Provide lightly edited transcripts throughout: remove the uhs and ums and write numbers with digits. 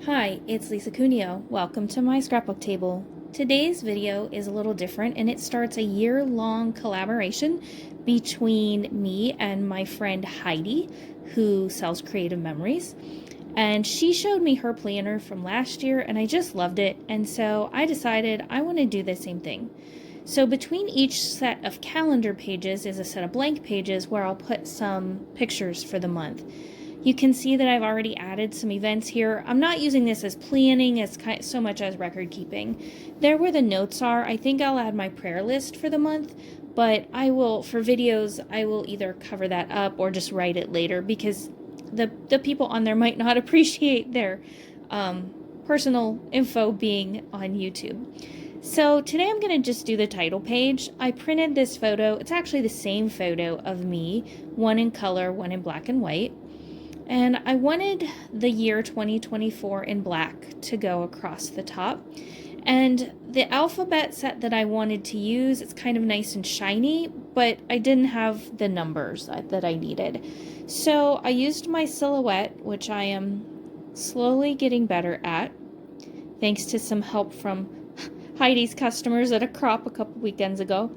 Hi, it's Lisa Cuneo. Welcome to my scrapbook table. Today's video is a little different and it starts a year-long collaboration between me and my friend Heidi, who sells Creative Memories. And she showed me her planner from last year and I just loved it. And so I decided I want to do the same thing. So between each set of calendar pages is a set of blank pages where I'll put some pictures for the month. You can see that I've already added some events here. I'm not using this as planning as so much as record keeping. There where the notes are, I think I'll add my prayer list for the month, but I will, for videos, I will either cover that up or just write it later because the people on there might not appreciate their personal info being on YouTube. So today I'm going to just do the title page. I printed this photo. It's actually the same photo of me, one in color, one in black and white. And I wanted the year 2024 in black to go across the top. And the alphabet set that I wanted to use, it's kind of nice and shiny, but I didn't have the numbers that I needed. So I used my silhouette, which I am slowly getting better at, thanks to some help from Heidi's customers at a crop a couple weekends ago.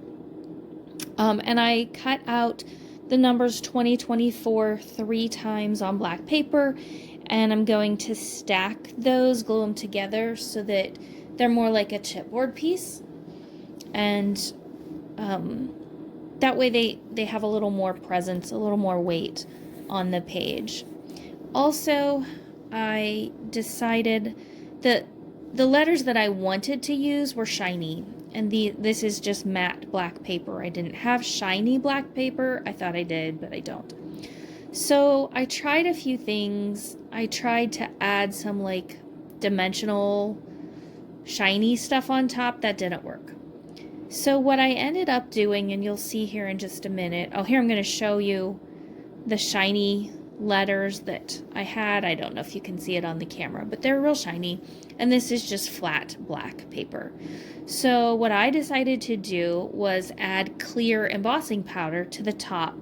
And I cut out the numbers 2024 3 times on black paper, and I'm going to stack those, glue them together so that they're more like a chipboard piece, and that way they have a little more presence, a little more weight on the page. Also, I decided that the letters that I wanted to use were shiny, and this is just matte black paper. I didn't have shiny black paper. I thought I did, but I don't. So I tried a few things. I tried to add some like dimensional shiny stuff on top. That didn't work. So what I ended up doing, and you'll see here in just a minute. Oh, here I'm going to show you the shiny letters that I had. I don't know if you can see it on the camera, but they're real shiny. And this is just flat black paper. So what I decided to do was add clear embossing powder to the top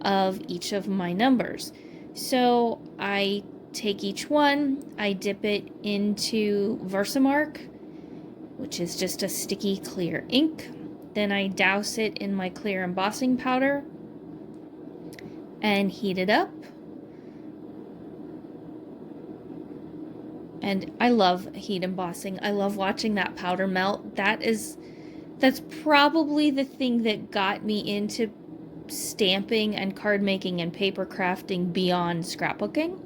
of each of my numbers. So I take each one, I dip it into Versamark, which is just a sticky clear ink. Then I douse it in my clear embossing powder and heat it up. And I love heat embossing. I love watching that powder melt. That's probably the thing that got me into stamping and card making and paper crafting beyond scrapbooking.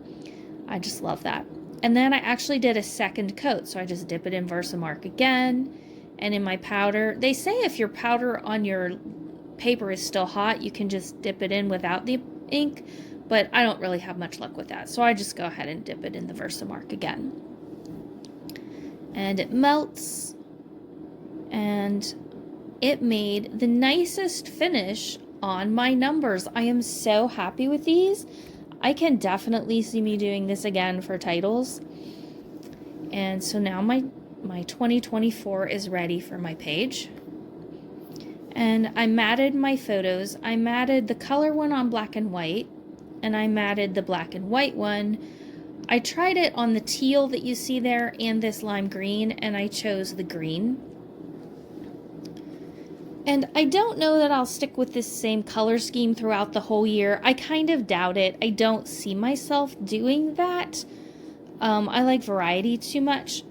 I just love that. And then I actually did a second coat. So I just dip it in Versamark again and in my powder. They say if your powder on your paper is still hot, you can just dip it in without the ink, but I don't really have much luck with that. So I just go ahead and dip it in the Versamark again. And it melts, and it made the nicest finish on my numbers. I am so happy with these. I can definitely see me doing this again for titles. And so now my 2024 is ready for my page. And I matted my photos. I matted the color one on black and white, and I matted the black and white one. I tried it on the teal that you see there and this lime green, and I chose the green. And I don't know that I'll stick with this same color scheme throughout the whole year. I kind of doubt it. I don't see myself doing that. I like variety too much.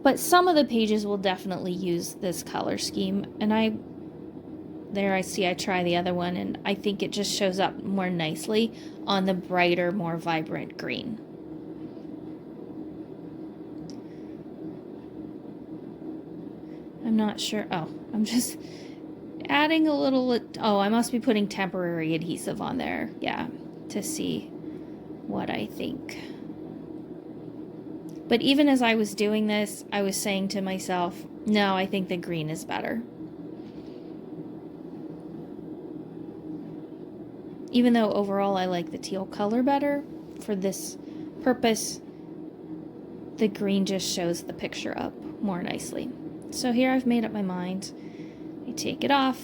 But some of the pages will definitely use this color scheme. And there I see I try the other one, and I think it just shows up more nicely on the brighter, more vibrant green. I'm not sure. Oh, I'm just adding a little. Oh, I must be putting temporary adhesive on there. Yeah, to see what I think. But even as I was doing this, I was saying to myself, no, I think the green is better. Even though overall I like the teal color better, for this purpose, the green just shows the picture up more nicely. So here I've made up my mind. I take it off,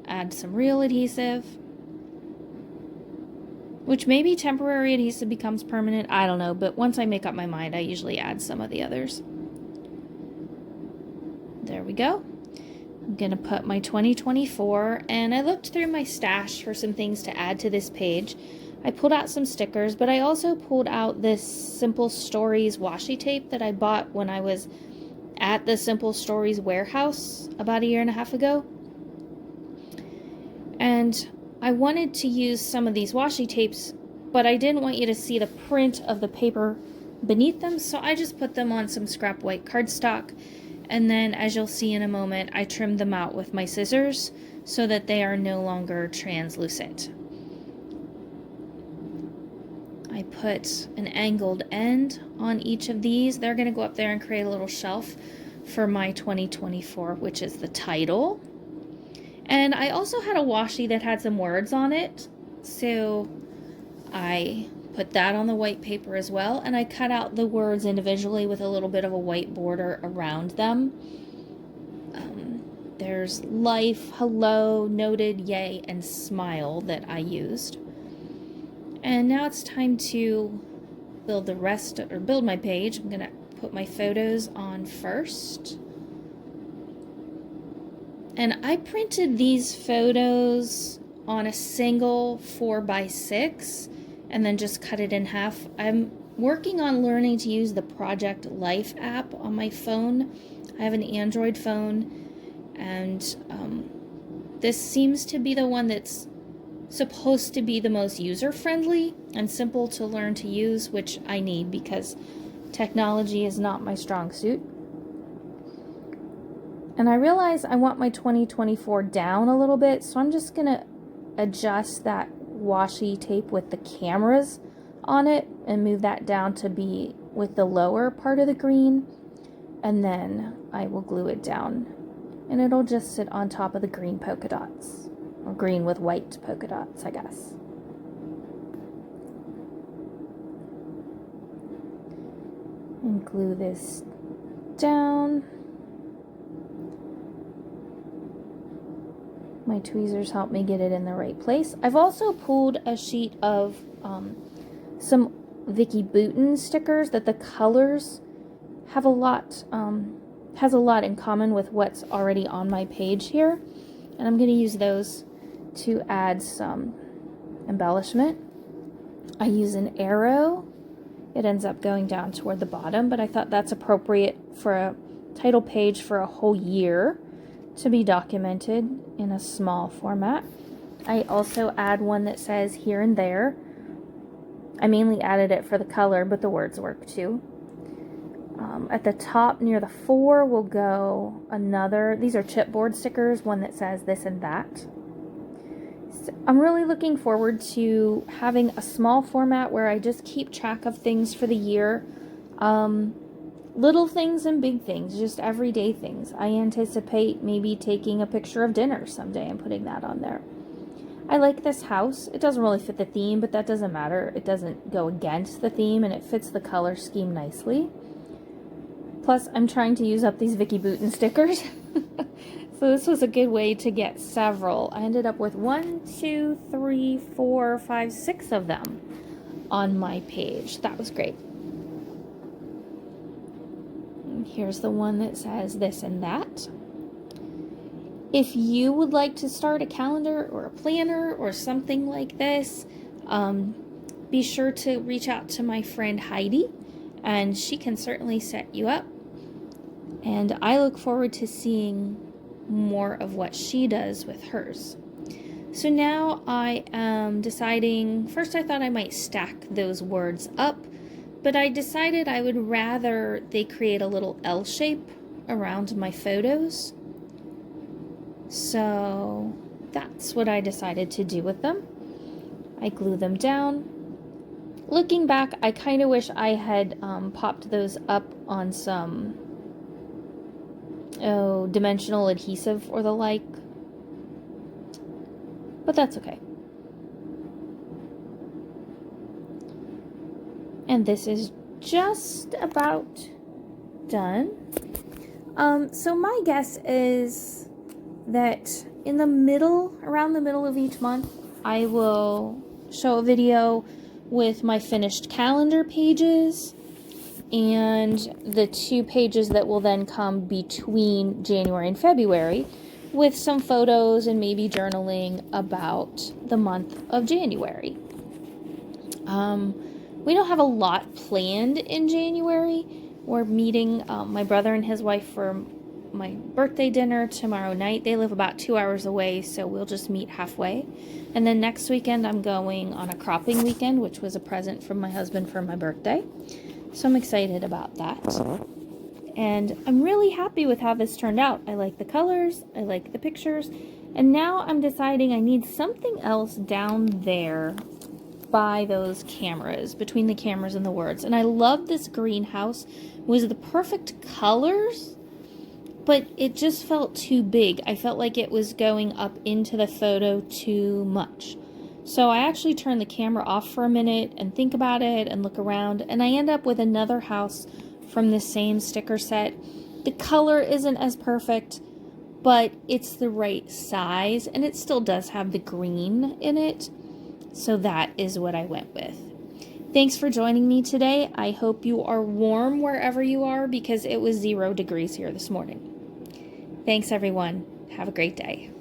add some real adhesive, which maybe temporary adhesive becomes permanent. I don't know, but once I make up my mind, I usually add some of the others. There we go. I'm gonna put my 2024, and I looked through my stash for some things to add to this page. I pulled out some stickers, but I also pulled out this Simple Stories washi tape that I bought when I was at the Simple Stories warehouse about 1.5 years ago. And I wanted to use some of these washi tapes, but I didn't want you to see the print of the paper beneath them, so I just put them on some scrap white cardstock. And then, as you'll see in a moment, I trimmed them out with my scissors so that they are no longer translucent. I put an angled end on each of these. They're going to go up there and create a little shelf for my 2024, which is the title. And I also had a washi that had some words on it, so I put that on the white paper as well, and I cut out the words individually with a little bit of a white border around them. There's life, hello, noted, yay, and smile that I used. And now it's time to build the rest, or build my page. I'm gonna put my photos on first. And I printed these photos on a single 4x6 and then just cut it in half. I'm working on learning to use the Project Life app on my phone. I have an Android phone, and this seems to be the one that's supposed to be the most user-friendly and simple to learn to use, which I need because technology is not my strong suit. And I realize I want my 2024 down a little bit, so I'm just gonna adjust that washi tape with the cameras on it and move that down to be with the lower part of the green, and then I will glue it down and it'll just sit on top of the green polka dots, or green with white polka dots, I guess. And glue this down. My tweezers help me get it in the right place. I've also pulled a sheet of some Vicky Bouton stickers that the colors have a lot, has a lot in common with what's already on my page here. And I'm going to use those to add some embellishment. I use an arrow. It ends up going down toward the bottom, but I thought that's appropriate for a title page for a whole year to be documented in a small format. I also add one that says here and there. I mainly added it for the color, but the words work too. At the top near the 4 will go another, these are chipboard stickers, one that says this and that. So I'm really looking forward to having a small format where I just keep track of things for the year. Little things and big things, just everyday things. I anticipate maybe taking a picture of dinner someday and putting that on there. I like this house. It doesn't really fit the theme, but that doesn't matter. It doesn't go against the theme, and it fits the color scheme nicely. Plus, I'm trying to use up these Vicky Bouton stickers. So this was a good way to get several. I ended up with 1, 2, 3, 4, 5, 6 of them on my page. That was great. And here's the one that says this and that. If you would like to start a calendar or a planner or something like this, be sure to reach out to my friend Heidi, and she can certainly set you up. And I look forward to seeing more of what she does with hers. So now I am deciding, first I thought I might stack those words up, but I decided I would rather they create a little L shape around my photos. So that's what I decided to do with them. I glue them down. Looking back, I kind of wish I had popped those up on some dimensional adhesive or the like, but that's okay. And this is just about done. So my guess is that in the middle, around the middle of each month, I will show a video with my finished calendar pages and the 2 pages that will then come between January and February with some photos and maybe journaling about the month of January. We don't have a lot planned in January. We're meeting my brother and his wife for my birthday dinner tomorrow night. They live about 2 hours away, so we'll just meet halfway. And then next weekend I'm going on a cropping weekend, which was a present from my husband for my birthday. So I'm excited about that. And I'm really happy with how this turned out. I like the colors, I like the pictures, and now I'm deciding I need something else down there by those cameras, between the cameras and the words. And I love this greenhouse. It was the perfect colors, but it just felt too big. I felt like it was going up into the photo too much. So I actually turned the camera off for a minute and think about it and look around, and I end up with another house from the same sticker set. The color isn't as perfect, but it's the right size, and it still does have the green in it. So that is what I went with. Thanks for joining me today. I hope you are warm wherever you are, because it was 0 degrees here this morning. Thanks, everyone. Have a great day.